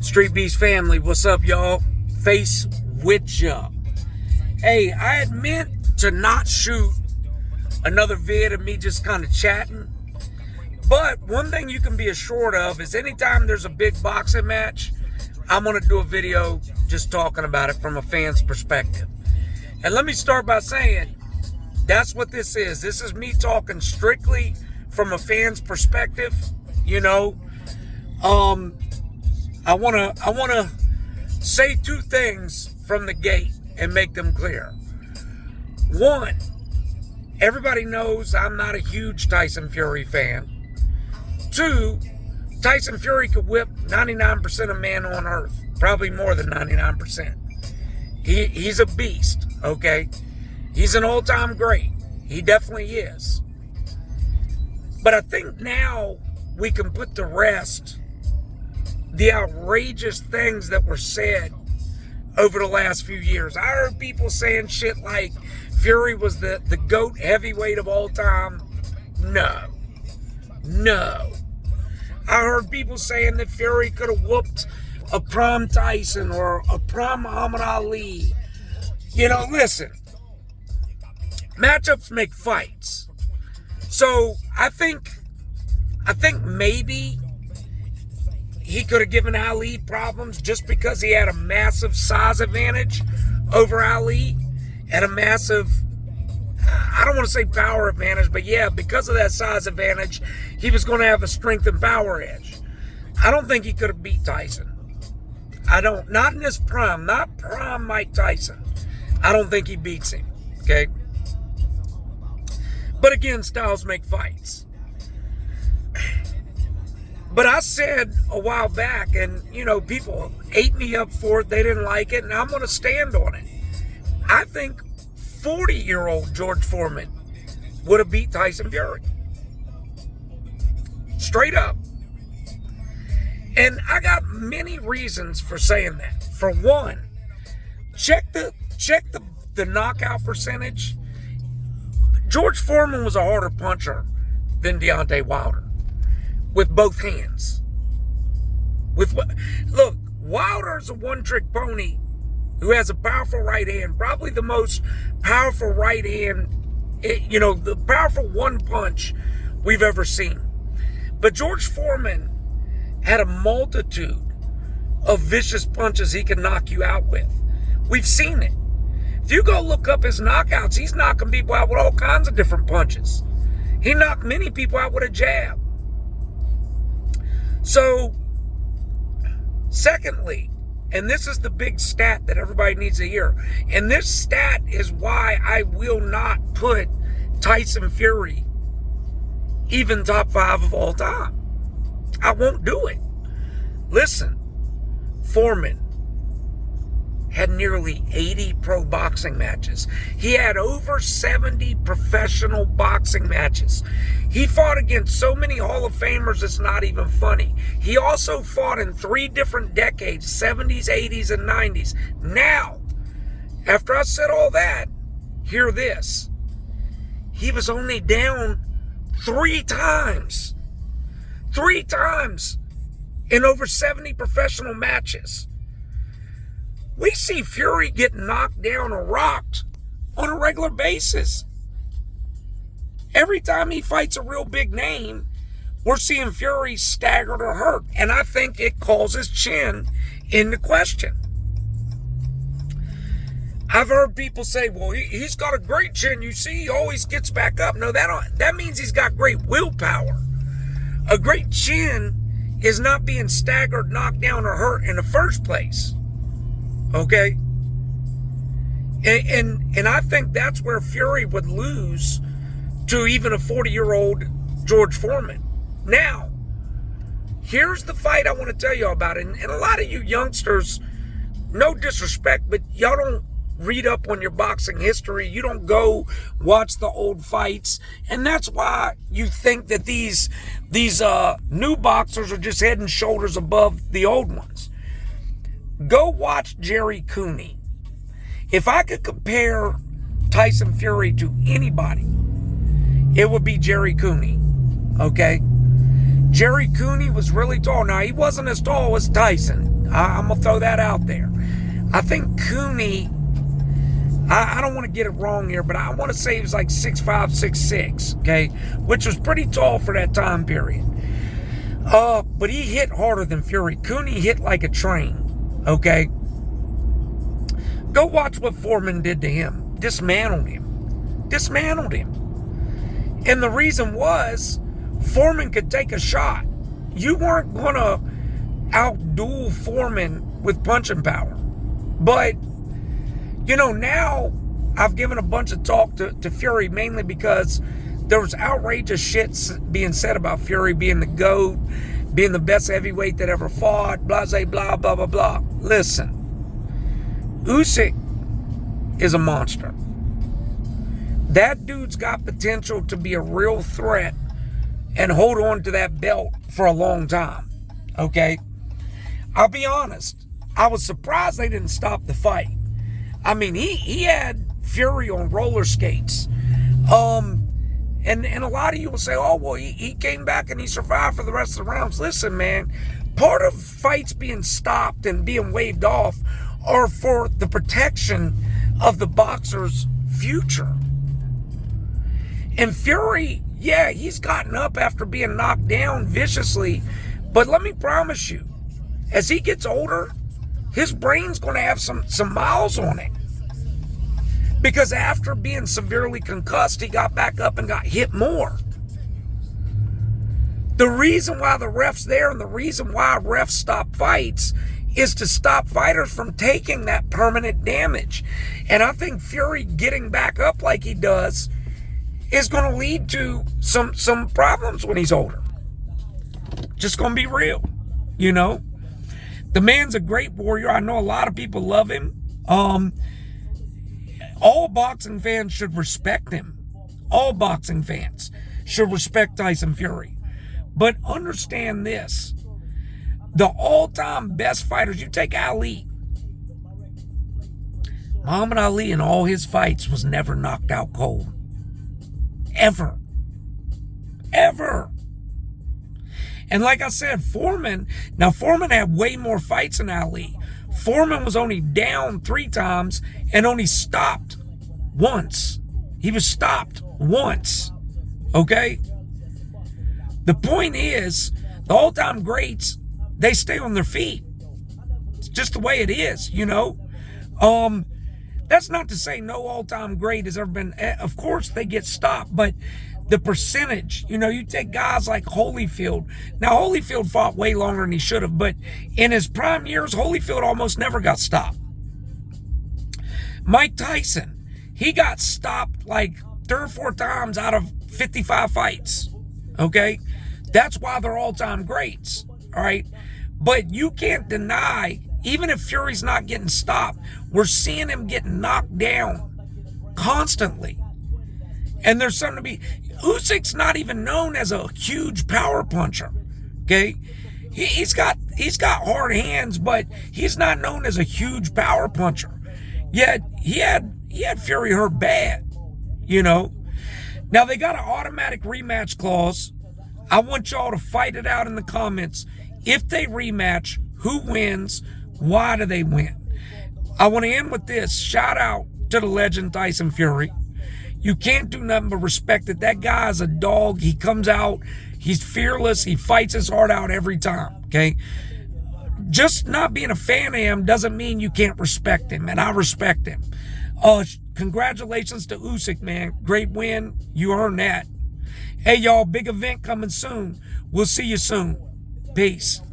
Streetbeefs family, what's up, y'all? Face with ya. Hey, I had meant to not shoot another vid of me just kind of chatting. But one thing you can be assured of is anytime there's a big boxing match, I'm going to do a video just talking about it from a fan's perspective. And let me start by saying, that's what this is. This is me talking strictly from a fan's perspective, you know. I wanna say two things from the gate and make them clear. One, everybody knows I'm not a huge Tyson Fury fan. Two, Tyson Fury could whip 99% of man on earth, probably more than 99%. He's a beast, okay? He's an all-time great. He definitely is. But I think now we can put to rest the outrageous things that were said over the last few years. I heard people saying shit like Fury was the GOAT heavyweight of all time. No. I heard people saying that Fury could have whooped a prime Tyson or a prime Muhammad Ali. You know, listen. Matchups make fights. So I think maybe he could have given Ali problems just because he had a massive size advantage over Ali and a massive, I don't want to say power advantage, but yeah, because of that size advantage, he was going to have a strength and power edge. I don't think he could have beat Tyson. Not in his prime, not prime Mike Tyson. I don't think he beats him, okay? But again, styles make fights. But I said a while back, and, you know, people ate me up for it. They didn't like it, and I'm going to stand on it. I think 40-year-old George Foreman would have beat Tyson Fury. Straight up. And I got many reasons for saying that. For one, check the knockout percentage. George Foreman was a harder puncher than Deontay Wilder. With both hands. Look, Wilder's a one-trick pony who has a powerful right hand, probably the most powerful right hand, you know, the powerful one punch we've ever seen. But George Foreman had a multitude of vicious punches he can knock you out with. We've seen it. If you go look up his knockouts, he's knocking people out with all kinds of different punches. He knocked many people out with a jab. So, secondly, and this is the big stat that everybody needs to hear, and this stat is why I will not put Tyson Fury even top 5 of all time. I won't do it. Listen, Foreman had nearly 80 pro boxing matches. He had over 70 professional boxing matches. He fought against so many Hall of Famers, it's not even funny. He also fought in 3 different decades, 70s, 80s, and 90s. Now, after I said all that, hear this. He was only down 3 times. 3 times in over 70 professional matches. We see Fury get knocked down or rocked on a regular basis. Every time he fights a real big name, we're seeing Fury staggered or hurt. And I think it calls his chin into question. I've heard people say, well, he's got a great chin. You see, he always gets back up. No, that means he's got great willpower. A great chin is not being staggered, knocked down, or hurt in the first place. Okay? And I think that's where Fury would lose to even a 40-year-old George Foreman. Now, here's the fight I want to tell you about. And a lot of you youngsters, no disrespect, but y'all don't read up on your boxing history. You don't go watch the old fights. And that's why you think that these new boxers are just head and shoulders above the old ones. Go watch Jerry Cooney. If I could compare Tyson Fury to anybody, it would be Jerry Cooney. Okay? Jerry Cooney was really tall. Now, he wasn't as tall as Tyson. I'm going to throw that out there. I think Cooney, I don't want to get it wrong here, but I want to say he was like 6'5", 6'6", okay? Which was pretty tall for that time period. But he hit harder than Fury. Cooney hit like a train, okay? Go watch what Foreman did to him. Dismantled him. Dismantled him. And the reason was, Foreman could take a shot. You weren't going to outduel Foreman with punching power. But, you know, now I've given a bunch of talk to Fury, mainly because there was outrageous shit being said about Fury being the GOAT, being the best heavyweight that ever fought, blah, blah, blah, blah, blah. Listen, Usyk is a monster. That dude's got potential to be a real threat and hold on to that belt for a long time, okay? I'll be honest, I was surprised they didn't stop the fight. I mean, he had Fury on roller skates. And a lot of you will say, oh, well, he came back and he survived for the rest of the rounds. Listen, man, part of fights being stopped and being waved off are for the protection of the boxer's future. And Fury, yeah, he's gotten up after being knocked down viciously. But let me promise you, as he gets older, his brain's going to have some miles on it. Because after being severely concussed, he got back up and got hit more. The reason why the ref's there and the reason why refs stop fights is to stop fighters from taking that permanent damage. And I think Fury getting back up like he does is going to lead to some problems when he's older. Just going to be real, you know. The man's a great warrior. I know a lot of people love him. All boxing fans should respect him. All boxing fans should respect Tyson Fury. But understand this. The all-time best fighters, you take Ali. Muhammad Ali in all his fights was never knocked out cold. Ever. Ever. And like I said, Foreman had way more fights than Ali. Foreman was only down 3 times and only stopped once. He was stopped once. Okay? The point is, the all-time greats, they stay on their feet. It's just the way it is, you know? That's not to say no all-time great has ever been, of course they get stopped, but the percentage, you know, you take guys like Holyfield. Now, Holyfield fought way longer than he should have, but in his prime years, Holyfield almost never got stopped. Mike Tyson, he got stopped like 3 or 4 times out of 55 fights, okay? That's why they're all-time greats, all right? But you can't deny, even if Fury's not getting stopped, we're seeing him getting knocked down constantly. And there's something to be... Usyk's not even known as a huge power puncher, okay? He's got hard hands, but he's not known as a huge power puncher. Yet he had Fury hurt bad, you know? Now, they got an automatic rematch clause. I want y'all to fight it out in the comments. If they rematch, who wins? Why do they win? I want to end with this. Shout out to the legend Tyson Fury. You can't do nothing but respect it. That guy is a dog. He comes out. He's fearless. He fights his heart out every time, okay? Just not being a fan of him doesn't mean you can't respect him, and I respect him. Congratulations to Usyk, man. Great win. You earned that. Hey, y'all, big event coming soon. We'll see you soon. Peace.